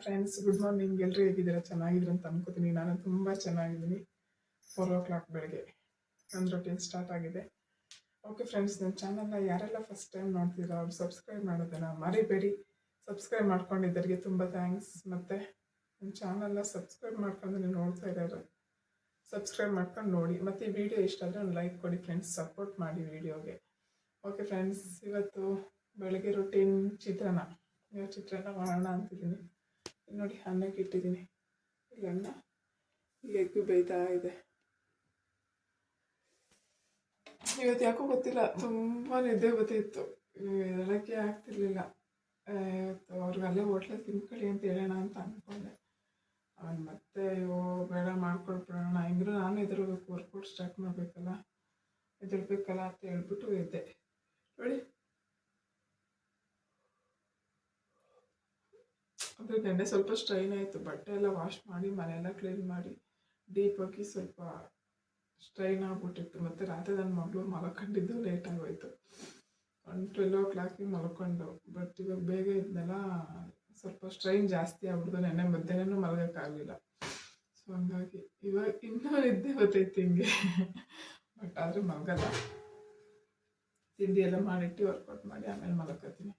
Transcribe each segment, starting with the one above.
Friends, good morning. ಎಲ್ಲರೂ ಹೇಗಿದ್ದೀರಾ? ಚೆನ್ನಾಗಿದ್ದೀರಾ ಅಂತ ಅನ್ಕೋತೀನಿ. ನಾನು ತುಂಬ ಚೆನ್ನಾಗಿದ್ದೀನಿ. 4 o'clock ಬೆಳಗ್ಗೆ ನನ್ನ ರೊಟೀನ್ ಸ್ಟಾರ್ಟ್ ಆಗಿದೆ. ಓಕೆ ಫ್ರೆಂಡ್ಸ್, ನನ್ನ ಚಾನಲ್ನ ಯಾರೆಲ್ಲ ಫಸ್ಟ್ ಟೈಮ್ ನೋಡ್ತೀರಾ ಅವ್ರು ಸಬ್ಸ್ಕ್ರೈಬ್ ಮಾಡೋದನ್ನು ಮರಿಬೇಡಿ. ಸಬ್ಸ್ಕ್ರೈಬ್ ಮಾಡ್ಕೊಂಡಿದ್ದರಿಗೆ ತುಂಬ ಥ್ಯಾಂಕ್ಸ್. ಮತ್ತು ನನ್ನ ಚಾನಲ್ನ ಸಬ್ಸ್ಕ್ರೈಬ್ ಮಾಡ್ಕೊಂಡು ನೀವು ನೋಡ್ತಾ ಇರೋರು ಸಬ್ಸ್ಕ್ರೈಬ್ ಮಾಡ್ಕೊಂಡು ನೋಡಿ. ಮತ್ತು ಈ ವಿಡಿಯೋ ಇಷ್ಟ ಆದರೆ ಒಂದು ಲೈಕ್ ಕೊಡಿ ಫ್ರೆಂಡ್ಸ್, ಸಪೋರ್ಟ್ ಮಾಡಿ ವಿಡಿಯೋಗೆ. ಓಕೆ ಫ್ರೆಂಡ್ಸ್, ಇವತ್ತು ಬೆಳಗ್ಗೆ ರೊಟೀನ್ ಚಿತ್ರಾನ್ನ ಮಾಡೋಣ ಅಂತಿದ್ದೀನಿ. ನೋಡಿ, ಅನ್ನಕ್ಕೆ ಇಟ್ಟಿದ್ದೀನಿ. ಈಗ ಅನ್ನ, ಈಗ ಎಗ್ಗು ಬೇಯ್ತಾ ಇದೆ. ಇವತ್ತು ಯಾಕೋ ಗೊತ್ತಿಲ್ಲ, ತುಂಬ ನಿದ್ದೆ ಬರ್ತಿತ್ತು, ಹೇಳೋಕ್ಕೆ ಆಗ್ತಿರ್ಲಿಲ್ಲ. ಇವತ್ತು ಅವ್ರಿಗೆ ಅಲ್ಲೇ ಹೋಟ್ಲಲ್ಲಿ ತಿನ್ಕೊಳ್ಳಿ ಅಂತ ಹೇಳೋಣ ಅಂತ ಅಂದ್ಕೊಂಡೆ. ಅವನು ಮತ್ತೆ ಬೇಡ ಮಾಡ್ಕೊಳ್ಬಿಡೋಣ, ಹೆಂಗಿದ್ರು ನಾನು ಎದುರಬೇಕು, ವರ್ಕೌಟ್ ಸ್ಟಾರ್ಟ್ ಮಾಡಬೇಕಲ್ಲ, ಎದುರ್ಬೇಕಲ್ಲ ಅಂತ ಹೇಳ್ಬಿಟ್ಟು ಇದ್ದೆ. ನೋಡಿ, ಅದ್ರ ನೆನ್ನೆ ಸ್ವಲ್ಪ ಸ್ಟ್ರೈನ್ ಆಯಿತು. ಬಟ್ಟೆ ಎಲ್ಲ ವಾಶ್ ಮಾಡಿ ಮನೆಯೆಲ್ಲ ಕ್ಲೀನ್ ಮಾಡಿ ಡೀಪಾಗಿ ಸ್ವಲ್ಪ ಸ್ಟ್ರೈನ್ ಆಗ್ಬಿಟ್ಟಿತ್ತು. ಮತ್ತು ರಾತ್ರಿ ನನ್ನ ಮಗಳು ಮಲ್ಕೊಂಡಿದ್ದು ಲೇಟ್ ಆಗೋಯ್ತು. 12 o'clock ಮಲ್ಕೊಂಡು. ಬಟ್ ಇವಾಗ ಬೇಗ ಇದ್ನೆಲ್ಲ ಸ್ವಲ್ಪ ಸ್ಟ್ರೈನ್ ಜಾಸ್ತಿ ಆಗ್ಬಿಡ್ದು. ನೆನ್ನೆ ಮಧ್ಯಾಹ್ನನೂ ಮಲಗೋಕ್ಕಾಗಲಿಲ್ಲ. ಸೊ ಹಂಗಾಗಿ ಇವಾಗ ಇನ್ನೂ ನಿದ್ದೆ ಬರ್ತೈತಿ ಹಿಂಗೆ. ಬಟ್ ಆದರೆ ಮಲಗಲ್ಲ. ತಿಂಡಿ ಎಲ್ಲ ಮಾಡಿಟ್ಟು ವರ್ಕೌಟ್ ಮಾಡಿ ಆಮೇಲೆ ಮಲ್ಕೋತೀನಿ.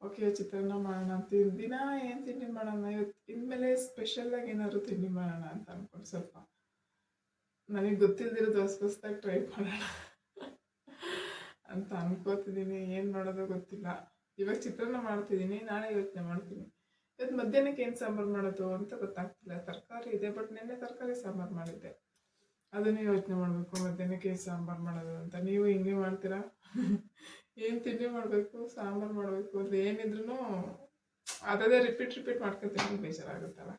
ಓಕೆ, ಚಿತ್ರಾನ್ನ ಮಾಡೋಣ ಅಂತ ದಿನ ಏನು ತಿಂಡಿ ಮಾಡೋಣ, ಇವತ್ತು ಇನ್ಮೇಲೆ ಸ್ಪೆಷಲ್ಲಾಗಿ ಏನಾದ್ರು ತಿಂಡಿ ಮಾಡೋಣ ಅಂತ ಅಂದ್ಕೊಂಡು ಸ್ವಲ್ಪ ನನಗೆ ಗೊತ್ತಿಲ್ಲದಿರೋದು ಹೊಸದಾಗಿ ಟ್ರೈ ಮಾಡೋಣ ಅಂತ ಅನ್ಕೋತಿದ್ದೀನಿ. ಏನು ಮಾಡೋದು ಗೊತ್ತಿಲ್ಲ. ಇವಾಗ ಚಿತ್ರಾನ್ನ ಮಾಡ್ತಿದ್ದೀನಿ, ನಾಳೆ ಯೋಚನೆ ಮಾಡ್ತೀನಿ ಇವತ್ತು ಮಧ್ಯಾಹ್ನಕ್ಕೆ ಏನು ಸಾಂಬಾರು ಮಾಡೋದು ಅಂತ ಗೊತ್ತಾಗ್ತಿಲ್ಲ. ತರಕಾರಿ ಇದೆ, ಬಟ್ ನಿನ್ನೆ ತರಕಾರಿ ಸಾಂಬಾರು ಮಾಡಿದ್ದೆ. ಅದನ್ನೇ ಯೋಚನೆ ಮಾಡಬೇಕು, ಮಧ್ಯಾಹ್ನಕ್ಕೆ ಸಾಂಬಾರು ಮಾಡೋದು ಅಂತ. ನೀವು ಹಿಂಗೆ ಮಾಡ್ತೀರಾ? ಏನು ತಿಂಡಿ ಮಾಡಬೇಕು, ಸಾಂಬಾರು ಮಾಡಬೇಕು ಅಂತ ಏನಿದ್ರು ಅದೇ ರಿಪೀಟ್ ಮಾಡ್ಕೊತೀನಿ, ಬೇಜಾರಾಗುತ್ತಲ್ಲ.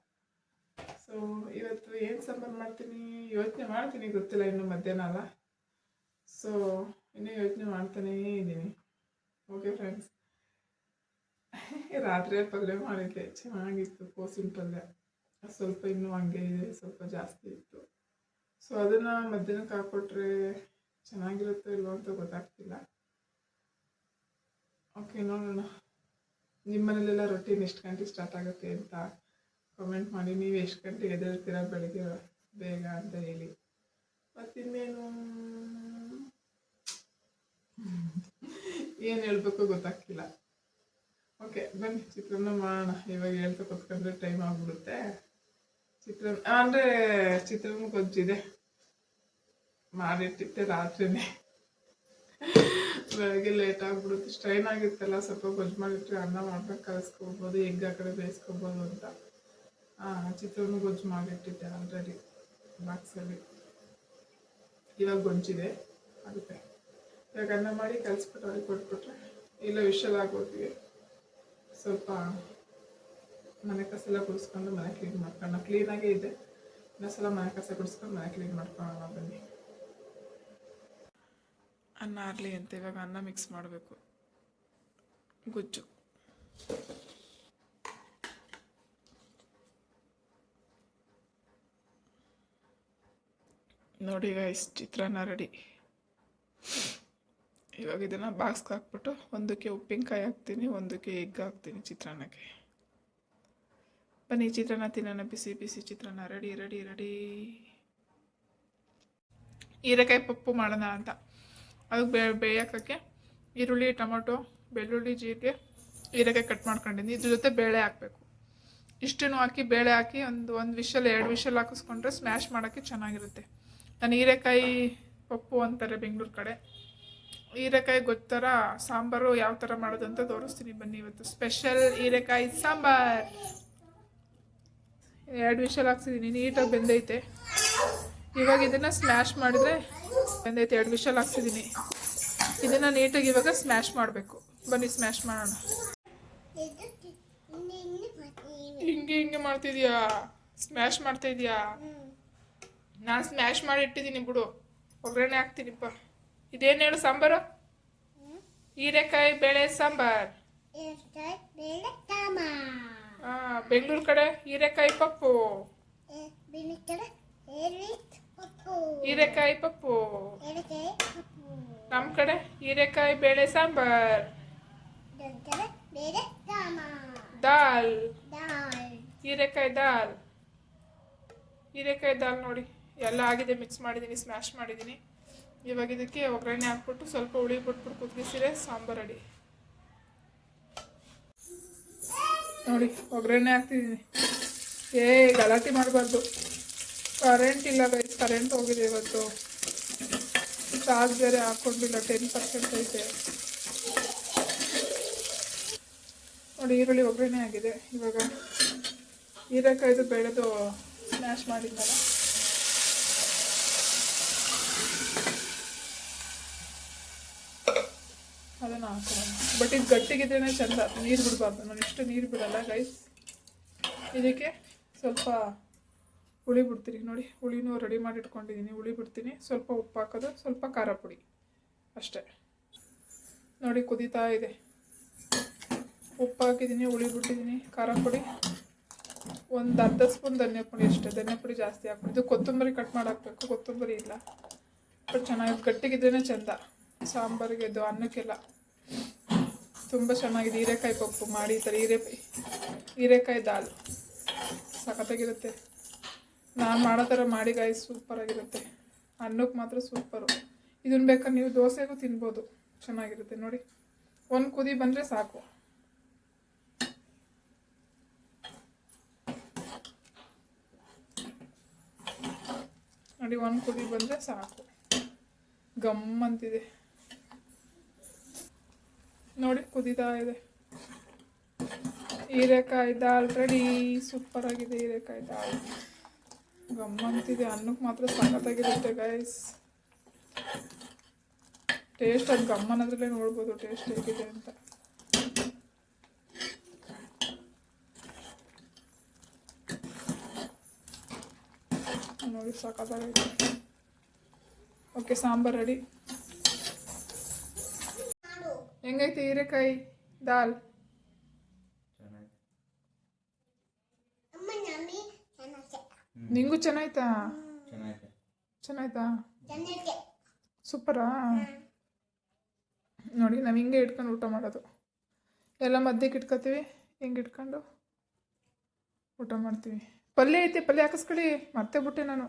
ಸೊ ಇವತ್ತು ಏನು ಸಾಂಬಾರು ಮಾಡ್ತೀನಿ ಯೋಚನೆ ಮಾಡ್ತೀನಿ, ಗೊತ್ತಿಲ್ಲ ಇನ್ನು ಮಧ್ಯಾಹ್ನ ಅಲ್ಲ. ಸೊ ಇನ್ನೂ ಯೋಚನೆ ಮಾಡ್ತಾನೇ ಇದ್ದೀನಿ. ಓಕೆ ಫ್ರೆಂಡ್ಸ್, ರಾತ್ರಿ ಪಲ್ಯ ಮಾಡಿದ್ದೆ, ಚೆನ್ನಾಗಿತ್ತು. ಕೋಸಿನ ಪಲ್ಯ ಸ್ವಲ್ಪ ಇನ್ನೂ ಹಂಗೆ ಇದೆ, ಸ್ವಲ್ಪ ಜಾಸ್ತಿ ಇತ್ತು. ಸೊ ಅದನ್ನು ಮಧ್ಯಾಹ್ನಕ್ಕೆ ಹಾಕ್ಕೊಟ್ರೆ ಚೆನ್ನಾಗಿರುತ್ತೋ ಇಲ್ವೋ ಅಂತ ಗೊತ್ತಾಗ್ತಿಲ್ಲ. ಓಕೆ, ನೋಡೋಣ. ನಿಮ್ಮ ಮನೇಲೆಲ್ಲ ರೊಟೀನ್ ಎಷ್ಟು ಗಂಟೆಗೆ ಸ್ಟಾರ್ಟ್ ಆಗುತ್ತೆ ಅಂತ ಕಮೆಂಟ್ ಮಾಡಿ. ನೀವು ಎಷ್ಟು ಗಂಟೆಗೆ ಎದ್ದೇಳ್ತೀರಾ ಬೆಳಗ್ಗೆ ಬೇಗ ಅಂತ ಹೇಳಿ. ಮತ್ತಿನ್ನೇನು ಏನು ಹೇಳ್ಬೇಕು ಗೊತ್ತಾಗ್ತಿಲ್ಲ. ಓಕೆ, ಬನ್ನಿ ಚಿತ್ರಾನ್ನ ಮಾಡೋಣ. ಇವಾಗ ಹೇಳ್ತಾ ಕೂತ್ಕೊಂಡ್ರೆ ಟೈಮ್ ಆಗಿಬಿಡುತ್ತೆ. ಚಿತ್ರಾನ್ನ ಅಂದರೆ ಚಿತ್ರಾನ್ನ ಗೊಜ್ಜಿದೆ, ಮಾಡಿಟ್ಟಿದ್ದೆ ರಾತ್ರಿನೇ. ಬೆಳಗ್ಗೆ ಲೇಟ್ ಆಗಿಬಿಡುತ್ತೆ, ಸ್ಟ್ರೈನ್ ಆಗಿರ್ತಲ್ಲ. ಸ್ವಲ್ಪ ಗೊಜ್ಜು ಮಾಡಿಟ್ರೆ ಅನ್ನ ಮಾಡ್ಬೇಕು, ಕಲಿಸ್ಕೊಬೋದು, ಎಗ್ ಆ ಕಡೆ ಬೇಯಿಸ್ಕೊಬೋದು ಅಂತ ಚಿತ್ರಾನ್ನ ಗೊಜ್ಜು ಮಾಡಿಟ್ಟಿದ್ದೆ ಆಲ್ರೆಡಿ ಬಾಕ್ಸಲ್ಲಿ. ಇವಾಗ ಗೊಜ್ಜಿದೆ, ಆಗುತ್ತೆ. ಇವಾಗ ಅನ್ನ ಮಾಡಿ ಕಲಿಸ್ಬಿಟ್ಟು ಅವ್ರಿಗೆ ಕೊಟ್ಬಿಟ್ರೆ ಇಲ್ಲ ವಿಷಲ್ ಆಗೋದ್ವಿ. ಸ್ವಲ್ಪ ಮನೆ ಕಸ ಎಲ್ಲ ಗುಡಿಸ್ಕೊಂಡು ಮನೆ ಕ್ಲೀನ್ ಮಾಡ್ಕೊಂಡು, ಕ್ಲೀನಾಗೇ ಇದೆ. ಇನ್ನೊಂದ್ಸಲ ಮನೆ ಕಸ ಗುಡಿಸ್ಕೊಂಡು ಮನೆ ಕ್ಲೀನ್ ಮಾಡ್ಕೊಳ್ಳೋಣ ಬನ್ನಿ. ಅನ್ನ ಆರಲಿ ಅಂತ ಇವಾಗ ಅನ್ನ ಮಿಕ್ಸ್ ಮಾಡಬೇಕು, ಗುಜ್ಜು. ನೋಡಿ ಗೈಸ್, ಚಿತ್ರಾನ್ನ ರೆಡಿ. ಇವಾಗ ಇದನ್ನು ಬಾಕ್ಸ್ಗೆ ಹಾಕ್ಬಿಟ್ಟು ಒಂದಕ್ಕೆ ಉಪ್ಪಿನಕಾಯಿ ಹಾಕ್ತೀನಿ, ಒಂದಕ್ಕೆ ಎಗ್ ಹಾಕ್ತೀನಿ ಚಿತ್ರಾನ್ನಕ್ಕೆ. ಬನ್ನಿ ಚಿತ್ರಾನ್ನ ತಿನ್ನೋಣ, ಬಿಸಿ ಬಿಸಿ ಚಿತ್ರಾನ್ನ ರೆಡಿ ರೆಡಿ ರೆಡಿ. ಹೀರೆಕಾಯಿ ಪಪ್ಪು ಮಾಡೋಣ ಅಂತ. ಅದಕ್ಕೆ ಬೇಯಕ್ಕೆ ಈರುಳ್ಳಿ, ಟೊಮೊಟೊ, ಬೆಳ್ಳುಳ್ಳಿ, ಜೀರಿಗೆ, ಹೀರೆಕಾಯಿ ಕಟ್ ಮಾಡ್ಕೊಂಡಿದ್ದೀನಿ. ಇದ್ರ ಜೊತೆ ಬೇಳೆ ಹಾಕಬೇಕು. ಇಷ್ಟನ್ನು ಹಾಕಿ ಬೇಳೆ ಹಾಕಿ ಒಂದು ವಿಷಲ್ 2 ವಿಷಲ್ ಹಾಕಿಸ್ಕೊಂಡ್ರೆ ಸ್ಮ್ಯಾಶ್ ಮಾಡೋಕ್ಕೆ ಚೆನ್ನಾಗಿರುತ್ತೆ. ನಾನು ಹೀರೆಕಾಯಿ ಪಪ್ಪು ಅಂತಾರೆ ಬೆಂಗಳೂರು ಕಡೆ. ಹೀರೆಕಾಯಿ ಗೊತ್ತರ ಸಾಂಬಾರು ಯಾವ ಥರ ಮಾಡೋದು ಅಂತ ತೋರಿಸ್ತೀನಿ ಬನ್ನಿ. ಇವತ್ತು ಸ್ಪೆಷಲ್ ಹೀರೆಕಾಯಿ ಸಾಂಬಾರು. 2 ವಿಷಲ್ ಹಾಕ್ಸಿದ್ದೀನಿ, ನೀಟಾಗಿ ಬೆಂದೈತೆ. ಇವಾಗ ಇದನ್ನು ಸ್ಮ್ಯಾಶ್ ಮಾಡಿದ್ರೆ ಬೆಂದೈತೆ. 2 ವಿಷಲ್ ಹಾಕ್ಸಿದ್ದೀನಿ. ಇದನ್ನು ನೀಟಾಗಿ ಇವಾಗ ಸ್ಮ್ಯಾಶ್ ಮಾಡಬೇಕು. ಬನ್ನಿ ಸ್ಮ್ಯಾಶ್ ಮಾಡೋಣ. ಹಿಂಗೆ ಮಾಡ್ತಿದ್ಯಾ? ಸ್ಮ್ಯಾಶ್ ಮಾಡ್ತಾ ಇದೀಯಾ? ನಾನು ಸ್ಮ್ಯಾಶ್ ಮಾಡಿ ಇಟ್ಟಿದ್ದೀನಿ ಬಿಡು, ಒಗ್ಗರಣೆ ಹಾಕ್ತೀನಿಪ್ಪ. ಇದೇನು ಹೇಳು ಸಾಂಬಾರು? ಹೀರೆಕಾಯಿ ಬೇಳೆ ಸಾಂಬಾರು. ಬೆಂಗಳೂರು ಕಡೆ ಹೀರೆಕಾಯಿ ಪಪ್ಪು. ಹೀರೆಕಾಯಿ ಪಪ್ಪು. ನಮ್ಮ ಕಡೆ ಹೀರೆಕಾಯಿ ಬೇಳೆ ಸಾಂಬಾರ್. ದಾಲ್. ಹೀರೆಕಾಯಿ ದಾಲ್ ನೋಡಿ ಎಲ್ಲ ಆಗಿದೆ. ಮಿಕ್ಸ್ ಮಾಡಿದ್ದೀನಿ, ಸ್ಮ್ಯಾಶ್ ಮಾಡಿದ್ದೀನಿ. ಇವಾಗ ಇದಕ್ಕೆ ಒಗ್ಗರಣೆ ಹಾಕ್ಬಿಟ್ಟು ಸ್ವಲ್ಪ ಹುಳಿ ಬಿಟ್ಬಿಟ್ಟು ಕುದಿಸಿರೆ ಸಾಂಬಾರು ರೆಡಿ. ನೋಡಿ ಒಗ್ಗರಣೆ ಹಾಕ್ತಿದ್ದೀನಿ. ಗಲಾಟೆ ಮಾಡಬಾರ್ದು. ಕರೆಂಟ್ ಇಲ್ಲ ಗೈಸ್, ಕರೆಂಟ್ ಹೋಗಿದೆ ಇವತ್ತು. ಚಾರ್ಜ್ ಬೇರೆ ಹಾಕ್ಕೊಂಡಿಲ್ಲ, 10% ಐತೆ. ನೋಡಿ ಈರುಳ್ಳಿ ಒಗ್ಗರಣೆ ಆಗಿದೆ. ಇವಾಗ ಹೀರೆಕಾಯ್ದು ಬೆಳೆದು ಸ್ಮ್ಯಾಶ್ ಮಾಡಿದ್ನಲ್ಲ ಅದನ್ನು ಹಾಕೋಣ. ಬಟ್ ಇದು ಗಟ್ಟಿಗಿದ್ರೇ ಚೆಂದ, ನೀರು ಬಿಡಬಾರ್ದು. ನಾನು ಇಷ್ಟು ನೀರು ಬಿಡಲ್ಲ ಗೈಸ್. ಇದಕ್ಕೆ ಸ್ವಲ್ಪ ಹುಳಿ ಬಿಡ್ತೀನಿ. ನೋಡಿ ಹುಳಿನೂ ರೆಡಿ ಮಾಡಿ ಇಟ್ಕೊಂಡಿದ್ದೀನಿ. ಹುಳಿ ಬಿಡ್ತೀನಿ, ಸ್ವಲ್ಪ ಉಪ್ಪು ಹಾಕೋದು, ಸ್ವಲ್ಪ ಖಾರ ಪುಡಿ ಅಷ್ಟೇ. ನೋಡಿ ಕುದೀತಾ ಇದೆ. ಉಪ್ಪು ಹಾಕಿದ್ದೀನಿ, ಹುಳಿ ಬಿಟ್ಟಿದ್ದೀನಿ, ಖಾರ ಪುಡಿ, ಒಂದು ಅರ್ಧ ಸ್ಪೂನ್ ಧನಿಯಾ ಪುಡಿ ಅಷ್ಟೇ. ಧನಿಯಾ ಪುಡಿ ಜಾಸ್ತಿ ಹಾಕ್ಬಿಟ್ಟು. ಇದು ಕೊತ್ತಂಬರಿ ಕಟ್ ಮಾಡಿ ಹಾಕಬೇಕು, ಕೊತ್ತಂಬರಿ ಇಲ್ಲ. ಬಟ್ ಚೆನ್ನಾಗಿ ಗಟ್ಟಿಗಿದ್ರೇ ಚೆಂದ ಸಾಂಬಾರಿಗೆ, ಇದು ಅನ್ನಕ್ಕೆಲ್ಲ ತುಂಬ ಚೆನ್ನಾಗಿದೆ. ಹೀರೆಕಾಯಿ ಪಪ್ಪು ಮಾಡಿ ಈ ಥರ ಹೀರೆಕಾಯಿ ದಾಲ್ ಸಖತ್ತಾಗಿರುತ್ತೆ. ನಾನು ಮಾಡೋ ಥರ ಮಾಡಿ ಗಾಯಿ ಸೂಪರಾಗಿರುತ್ತೆ. ಅನ್ನಕ್ಕೆ ಮಾತ್ರ ಸೂಪರು. ಇದನ್ನು ಬೇಕಾದ್ರೆ ನೀವು ದೋಸೆಗೂ ತಿನ್ಬೋದು, ಚೆನ್ನಾಗಿರುತ್ತೆ. ನೋಡಿ ಒಂದು ಕುದಿ ಬಂದರೆ ಸಾಕು. ನೋಡಿ ಒಂದು ಕುದಿ ಬಂದರೆ ಸಾಕು. ಗಮ್ಮಂತಿದೆ ನೋಡಿ, ಕುದೀತಾ ಇದೆ. ಹೀರೆಕಾಯಿ ದಾಲ್ ರೆಡಿ. ಸೂಪರಾಗಿದೆ ಹೀರೆಕಾಯಿ ದಾಲ್, ಗಮ್ಮಂತಿದೆ. ಅನ್ನಕ್ಕೆ ಮಾತ್ರ ಸಖತ್ತಾಗಿರುತ್ತೆ ಗೈಸ್. ಟೇಸ್ಟ್ ಅದು ಗಮ್ಮನದ್ರಲ್ಲೇ ನೋಡ್ಬೋದು ಟೇಸ್ಟ್ ಹೇಗಿದೆ ಅಂತ. ನೋಡಿ ಸಖತ್ತಾಗೈತೆ. Okay, sambar ready. ಹೆಂಗೈತೆ ಹೀರೆಕಾಯಿ ದಾಲ್? ನಿಂಗೂ ಚೆನ್ನಾಯ್ತಾ? ಚೆನ್ನಾಯ್ತಾ? ಸೂಪರಾ? ನೋಡಿ ನಾವು ಹಿಂಗೆ ಇಟ್ಕೊಂಡು ಊಟ ಮಾಡೋದು. ಎಲ್ಲ ಮಧ್ಯಕ್ಕೆ ಇಟ್ಕೊತೀವಿ, ಹಿಂಗೆ ಇಟ್ಕೊಂಡು ಊಟ ಮಾಡ್ತೀವಿ. ಪಲ್ಯ ಐತೆ, ಪಲ್ಯ ಹಾಕಿಸ್ಕೊಳ್ಳಿ. ಮತ್ತೆ ಬಿಟ್ಟೆ ನಾನು.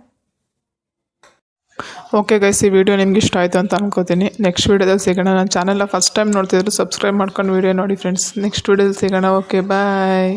ಓಕೆ ಗೈಸ್, ಈ ವಿಡಿಯೋ ನಿಮ್ಗೆ ಇಷ್ಟ ಆಯಿತು ಅಂತ ಅನ್ಕೋತೀನಿ. ನೆಕ್ಸ್ಟ್ ವೀಡಿಯೋದಲ್ಲಿ ಸಿಗೋಣ. ನನ್ನ ಚಾನಲ್ನ ಫಸ್ಟ್ ಟೈಮ್ ನೋಡ್ತಿದ್ರು ಸಬ್ಸ್ಕ್ರೈಬ್ ಮಾಡ್ಕೊಂಡು ವಿಡಿಯೋ ನೋಡಿ ಫ್ರೆಂಡ್ಸ್. ನೆಕ್ಸ್ಟ್ ವೀಡಿಯೋದಲ್ಲಿ ಸಿಗೋಣ. ಓಕೆ, ಬಾಯ್.